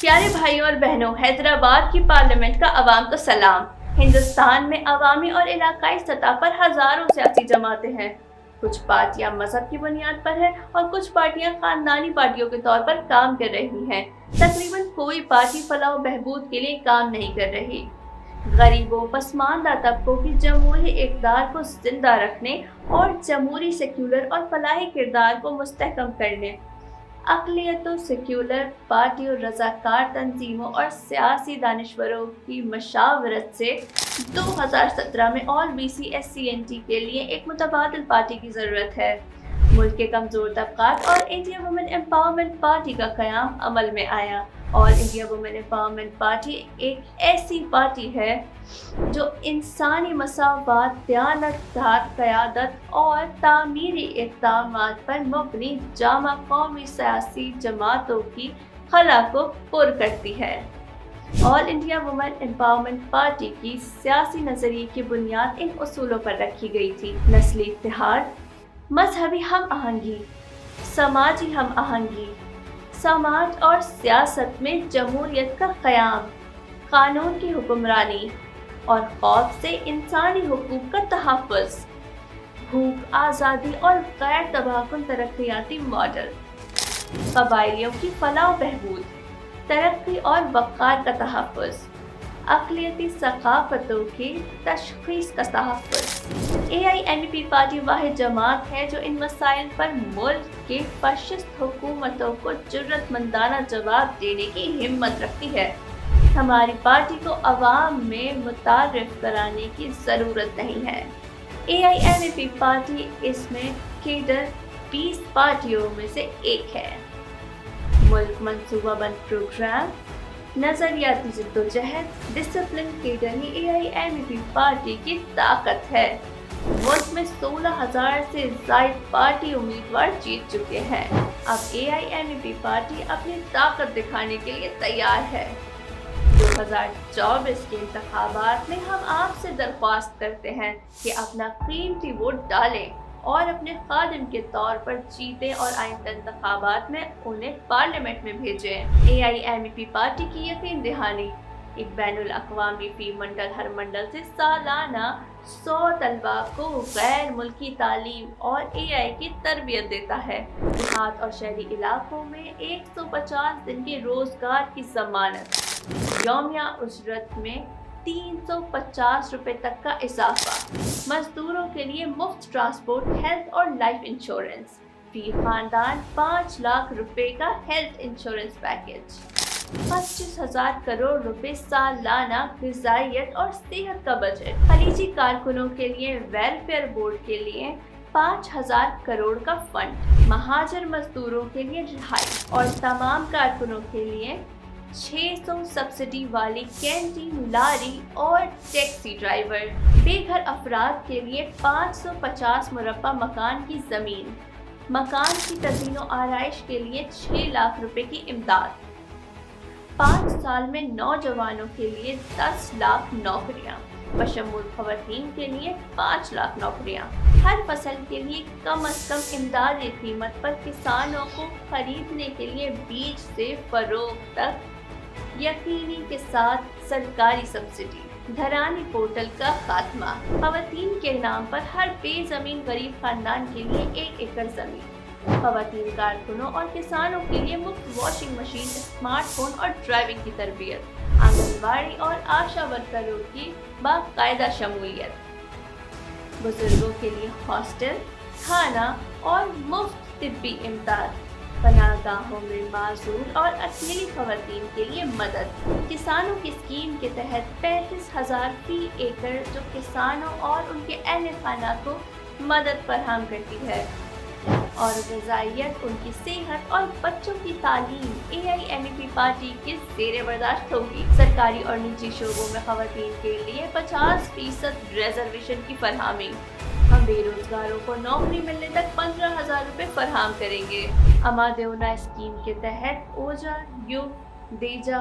پیارے بھائیوں اور بہنوں، حیدرآباد کی پارلیمنٹ کا عوام کو سلام۔ ہندوستان میں عوامی اور علاقائی سطح پر ہزاروں سیاسی جماعتیں ہیں۔ کچھ پارٹیاں مذہب کی بنیاد پر ہیں اور کچھ پارٹیاں خاندانی پارٹیوں کے طور پر کام کر رہی ہیں۔ تقریباً کوئی پارٹی فلاح و بہبود کے لیے کام نہیں کر رہی۔ غریبوں، پسماندہ طبقوں کی جمہوری اقدار کو زندہ رکھنے اور جمہوری سیکولر اور فلاحی کردار کو مستحکم کرنے، اقلیتوں، سیکولر پارٹیوں، رضاکار تنظیموں اور سیاسی دانشوروں کی مشاورت سے 2017 میں آل BC/SC/NT کے لیے ایک متبادل پارٹی کی ضرورت ہے۔ ملک کے کمزور طبقات اور انڈیا وومن امپاورمنٹ پارٹی کا قیام عمل میں آیا۔ آل انڈیا وومن امپاورمنٹ پارٹی ایک ایسی پارٹی ہے جو انسانی مساوات، دیانت دار قیادت اور تعمیری اقدامات پر مبنی جامع قومی سیاسی جماعتوں کی خلا کو پر کرتی ہے۔ آل انڈیا وومن امپاورمنٹ پارٹی کی سیاسی نظریے کی بنیاد ان اصولوں پر رکھی گئی تھی: نسلی اتحاد، مذہبی ہم آہنگی، سماجی ہم آہنگی، سماج اور سیاست میں جمہوریت کا قیام، قانون کی حکمرانی اور خوف سے انسانی حقوق کا تحفظ، بھوک، آزادی اور غیر تباہ کن ترقیاتی ماڈل، قبائلیوں کی فلاح و بہبود، ترقی اور وقار کا تحفظ، اقلیتی ثقافتوں کی تشخیص کا تحفظ۔ AIMP پارٹی واحد جماعت ہے جو ان مسائل پر ملک کے فاشسٹ حکومتوں کو جرأت مندانہ جواب دینے کی ہمت رکھتی ہے۔ ہماری پارٹی کو عوام میں متعارف کرانے کی ضرورت نہیں ہے۔ AIMP پارٹی اس میں کیڈر 20 پارٹیوں میں سے ایک ہے۔ ملک منصوبہ بند پروگرام، نظریاتی جدوجہد، ڈسپلن کیڈر ہی AIMP پارٹی کی طاقت ہے۔ ملک میں 16,000 سے زائد پارٹی امیدوار جیت چکے ہیں۔ اب AIMP پارٹی اپنی طاقت دکھانے کے لیے تیار ہے۔ 2024 کے انتخابات میں ہم آپ سے درخواست کرتے ہیں کہ اپنا قیمتی ووٹ ڈالیں اور اپنے خادم کے طور پر جیتیں اور آئندہ انتخابات میں انہیں پارلیمنٹ میں بھیجیں۔ AIMP پارٹی کی یقین دہانی: ایک بین الاقوامی فی منڈل ہر منڈل سے سالانہ 100 طلباء کو غیر ملکی تعلیم اور AI کی تربیت دیتا ہے۔ دیہات اور شہری علاقوں میں 150 دن کے روزگار کی ضمانت، یومیہ اجرت میں 350 روپے تک کا اضافہ، مزدوروں کے لیے مفت ٹرانسپورٹ، ہیلتھ اور لائف انشورنس، فی خاندان 5 لاکھ روپے کا ہیلتھ انشورنس پیکیج، 25,000 کروڑ روپے سالانہ غذائیت اور صحت کا بجٹ، خلیجی کارکنوں کے لیے ویلفیئر بورڈ کے لیے 5,000 کروڑ کا فنڈ، مہاجر مزدوروں کے لیے رہائش اور تمام کارکنوں کے لیے 600 سبسڈی والی کینٹین، لاری اور ٹیکسی ڈرائیور، بے گھر افراد کے لیے 550 مربع مکان کی زمین، مکان کی تزئین و آرائش کے لیے 6 لاکھ روپے کی امداد، 5 سال میں نوجوانوں کے لیے 10 لاکھ نوکریاں، بشمول خواتین کے لیے 5 لاکھ نوکریاں، ہر فصل کے لیے کم از کم امدادی قیمت پر کسانوں کو خریدنے کے لیے بیج سے فروخت تک یقینی کے ساتھ سرکاری سبسڈی، دھرانی پورٹل کا خاتمہ، خواتین کے نام پر ہر بے زمین غریب خاندان کے لیے 1 ایکڑ زمین، خواتین کارکنوں اور کسانوں کے لیے مفت واشنگ مشین، اسمارٹ فون اور ڈرائیونگ کی تربیت، آنگن واڑی اور آشا ورکروں کی باقاعدہ شمولیت، بزرگوں کے لیے ہاسٹل، کھانا اور مفت طبی امداد، پناہ گاہوں میں معذور اور اکیلی خواتین کے لیے مدد، کسانوں کی اسکیم کے تحت 35,000 فی ایکڑ جو کسانوں اور ان کے اہل خانہ کو مدد فراہم کرتی ہے، اور غذائیت، ان کی صحت اور بچوں کی تعلیم AIMP پارٹی کے زیر برداشت ہوگی۔ سرکاری اور نجی شعبوں میں خواتین کے لیے 50% ریزرویشن کی فراہمی، ہم بے روزگاروں کو نوکری ملنے تک 15,000 روپے فراہم کریں گے۔ اما دیونا اسکیم کے تحت اوجھا، یوگ، دیجا